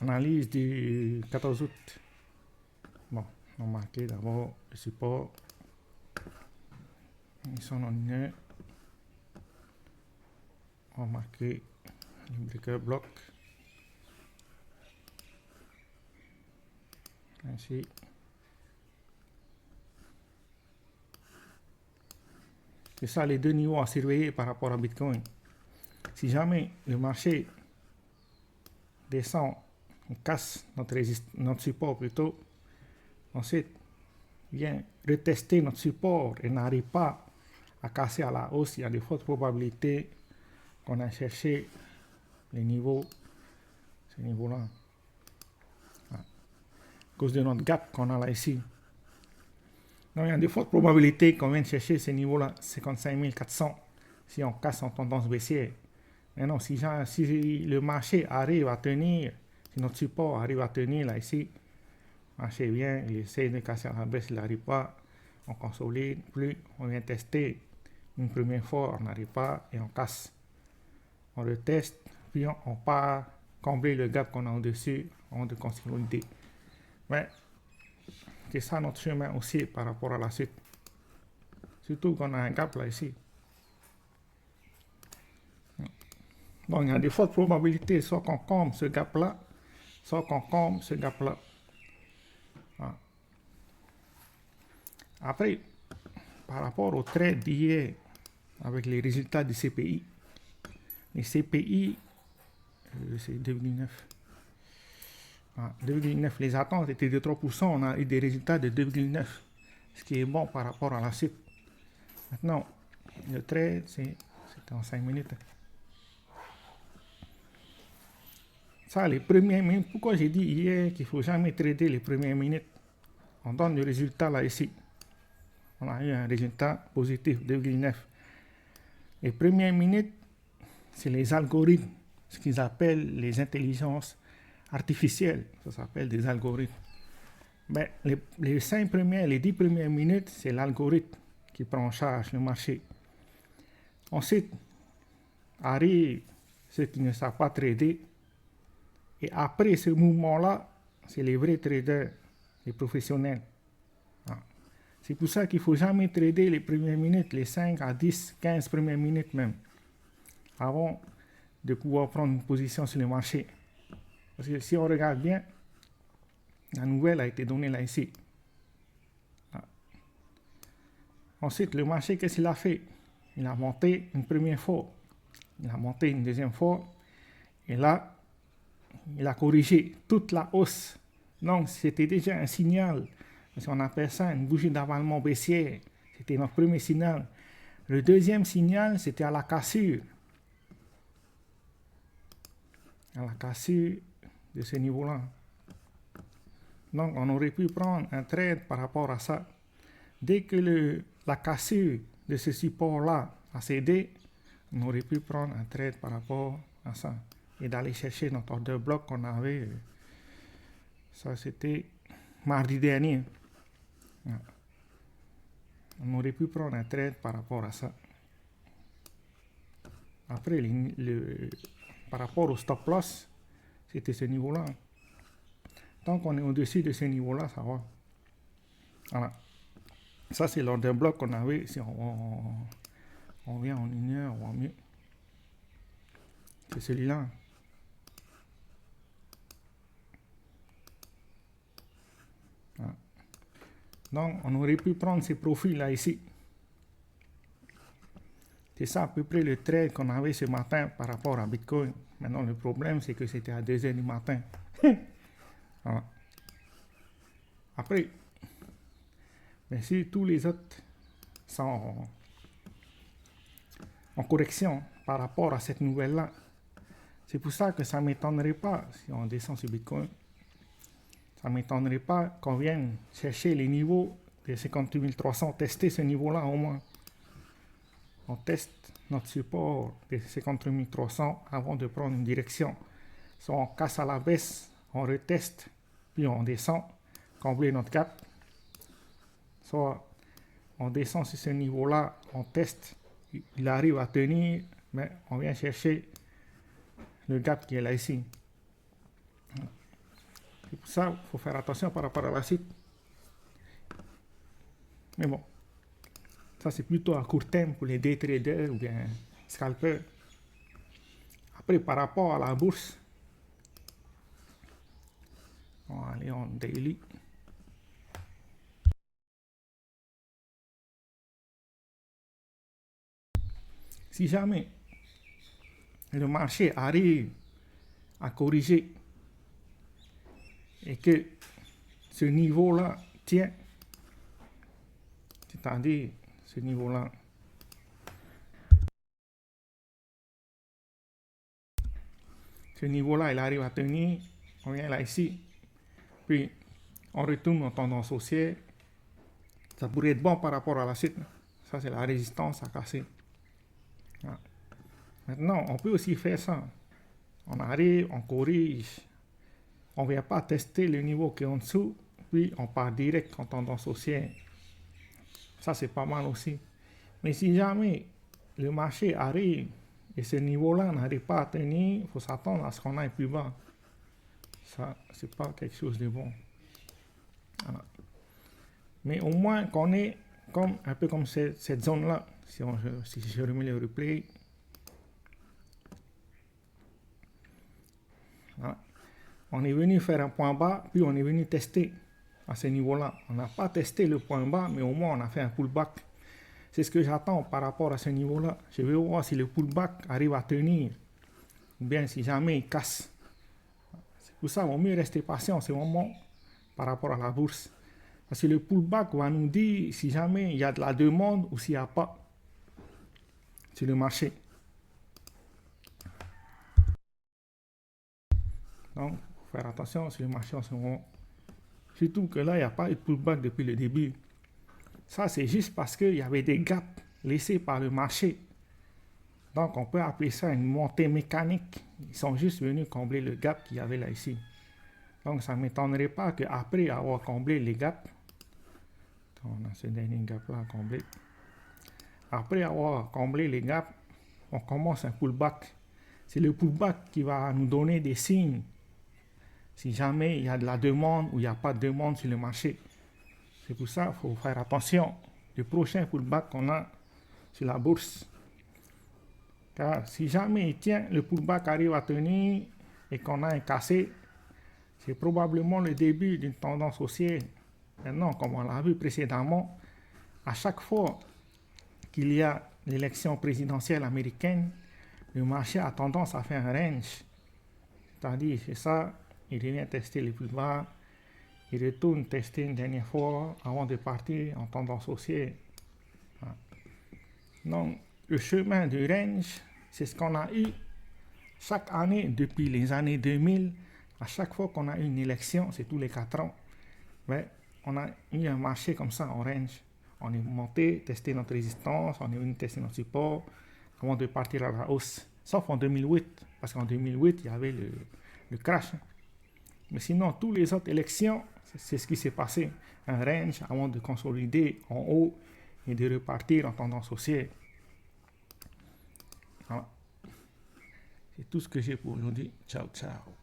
Analyse du 14 août. Bon, on va marquer d'abord le support. Ils sont en ligne. On va marquer le breaker bloc. Ainsi. C'est ça les deux niveaux à surveiller par rapport à Bitcoin. Si jamais le marché descend, on casse notre support plutôt, ensuite vient retester notre support et n'arrive pas à casser à la hausse, il y a de fortes probabilités qu'on a cherché les niveaux, ces niveaux-là, à cause de notre gap qu'on a là ici. Donc il y a de fortes probabilités qu'on vienne chercher ces niveaux-là, 55 400, si on casse en tendance baissière. Maintenant, si le marché arrive à tenir, si notre support arrive à tenir là ici, le marché vient, il essaie de casser à la baisse, il n'arrive pas, on consolide, plus on vient tester une première fois, on n'arrive pas et on casse. On reteste, puis on part combler le gap qu'on a au-dessus, on de consolider. Mais c'est ça notre chemin aussi par rapport à la suite. Surtout qu'on a un gap là ici. Donc il y a de fortes probabilités, soit qu'on comble ce gap-là, soit qu'on comble ce gap-là. Voilà. Après, par rapport au trade d'hier, avec les résultats du CPI, les CPI, c'est 2,9. 2,9, les attentes étaient de 3%, on a eu des résultats de 2,9, ce qui est bon par rapport à la suite. Maintenant, le trade, c'était en 5 minutes. Ça, les premières minutes, pourquoi j'ai dit hier qu'il ne faut jamais trader les premières minutes? On donne le résultat là ici. On a eu un résultat positif, 2,9. Les premières minutes, c'est les algorithmes, ce qu'ils appellent les intelligences artificielles. Ça s'appelle des algorithmes. Mais les 5 premières, les 10 premières minutes, c'est l'algorithme qui prend en charge le marché. Ensuite, arrivent ceux qui ne savent pas trader. Et après ce mouvement-là, c'est les vrais traders, les professionnels. C'est pour ça qu'il ne faut jamais trader les premières minutes, les 5 à 10, 15 premières minutes même, avant de pouvoir prendre une position sur le marché. Parce que si on regarde bien, la nouvelle a été donnée là ici. Ensuite, le marché, qu'est-ce qu'il a fait? Il a monté une première fois, il a monté une deuxième fois, et là, il a corrigé toute la hausse. Donc, c'était déjà un signal. Parce qu'on appelle ça une bougie d'avalement baissière. C'était notre premier signal. Le deuxième signal, c'était à la cassure. À la cassure de ce niveau-là. Donc, on aurait pu prendre un trade par rapport à ça. Dès que la cassure de ce support-là a cédé, on aurait pu prendre un trade par rapport à ça. Et d'aller chercher notre order bloc qu'on avait. Ça, c'était mardi dernier. On aurait pu prendre un trade par rapport à ça. Après, par rapport au stop loss, c'était ce niveau-là. Tant qu'on est au-dessus de ce niveau-là, ça va. Voilà. Ça, c'est l'order bloc qu'on avait. Si on vient en une heure, on va mieux. C'est celui-là. Voilà. Donc, on aurait pu prendre ces profils-là ici. C'est ça à peu près le trade qu'on avait ce matin par rapport à Bitcoin. Maintenant, le problème, c'est que c'était à 2h du matin. Voilà. Après, bien sûr, tous les autres sont en correction par rapport à cette nouvelle-là. C'est pour ça que ça ne m'étonnerait pas, si on descend sur Bitcoin, ça ne m'étonnerait pas qu'on vienne chercher les niveaux de 58 300, tester ce niveau-là au moins. On teste notre support de 58 300 avant de prendre une direction. Soit on casse à la baisse, on reteste, puis on descend, combler notre gap. Soit on descend sur ce niveau-là, on teste, il arrive à tenir, mais on vient chercher le gap qui est là ici. C'est pour ça qu'il faut faire attention par rapport à la suite. Mais bon, ça c'est plutôt à court terme pour les day traders ou bien scalpers. Après, par rapport à la bourse, on va aller en daily. Si jamais le marché arrive à corriger et que ce niveau-là tient, c'est-à-dire ce niveau-là, il arrive à tenir, on vient là ici, puis on retourne en tendance haussière, ça pourrait être bon par rapport à la suite. Ça, c'est la résistance à casser. Voilà. Maintenant, on peut aussi faire ça. On arrive, on corrige, on ne vient pas tester le niveau qui est en dessous, puis on part direct en tendance haussière. Ça, c'est pas mal aussi. Mais si jamais le marché arrive et ce niveau-là n'arrive pas à tenir, il faut s'attendre à ce qu'on aille plus bas. Ça, c'est pas quelque chose de bon. Voilà. Mais au moins qu'on est un peu comme cette zone-là. Si je remets le replay. Voilà. On est venu faire un point bas, puis on est venu tester à ce niveau-là. On n'a pas testé le point bas, mais au moins on a fait un pullback. C'est ce que j'attends par rapport à ce niveau-là. Je vais voir si le pullback arrive à tenir, ou bien si jamais il casse. C'est pour ça qu'il vaut mieux rester patient en ce moment par rapport à la bourse. Parce que le pullback va nous dire si jamais il y a de la demande ou s'il n'y a pas sur le marché. Donc, il faut faire attention sur le marché en ce moment. Surtout que là, il n'y a pas eu de pullback depuis le début. Ça, c'est juste parce qu'il y avait des gaps laissés par le marché. Donc, on peut appeler ça une montée mécanique. Ils sont juste venus combler le gap qu'il y avait là ici. Donc, ça ne m'étonnerait pas qu'après avoir comblé les gaps, on a ce dernier gap-là à combler. Après avoir comblé les gaps, on commence un pullback. C'est le pullback qui va nous donner des signes. Si jamais il y a de la demande ou il n'y a pas de demande sur le marché. C'est pour ça qu'il faut faire attention. Le prochain pullback qu'on a sur la bourse. Car si jamais il tient, le pullback arrive à tenir et qu'on a un cassé, c'est probablement le début d'une tendance haussière. Maintenant, comme on l'a vu précédemment, à chaque fois qu'il y a l'élection présidentielle américaine, le marché a tendance à faire un range. C'est-à-dire, c'est ça, il vient tester les plus bas, il retourne tester une dernière fois avant de partir en tendance haussière. Voilà. Donc, le chemin du range, c'est ce qu'on a eu chaque année depuis les années 2000. À chaque fois qu'on a eu une élection, c'est tous les 4 ans, mais on a eu un marché comme ça en range. On est monté, testé notre résistance, on est venu tester notre support avant de partir à la hausse. Sauf en 2008, parce qu'en 2008, il y avait le crash. Mais sinon, toutes les autres élections, c'est ce qui s'est passé. Un range avant de consolider en haut et de repartir en tendance haussière. Voilà. C'est tout ce que j'ai pour aujourd'hui. Ciao, ciao.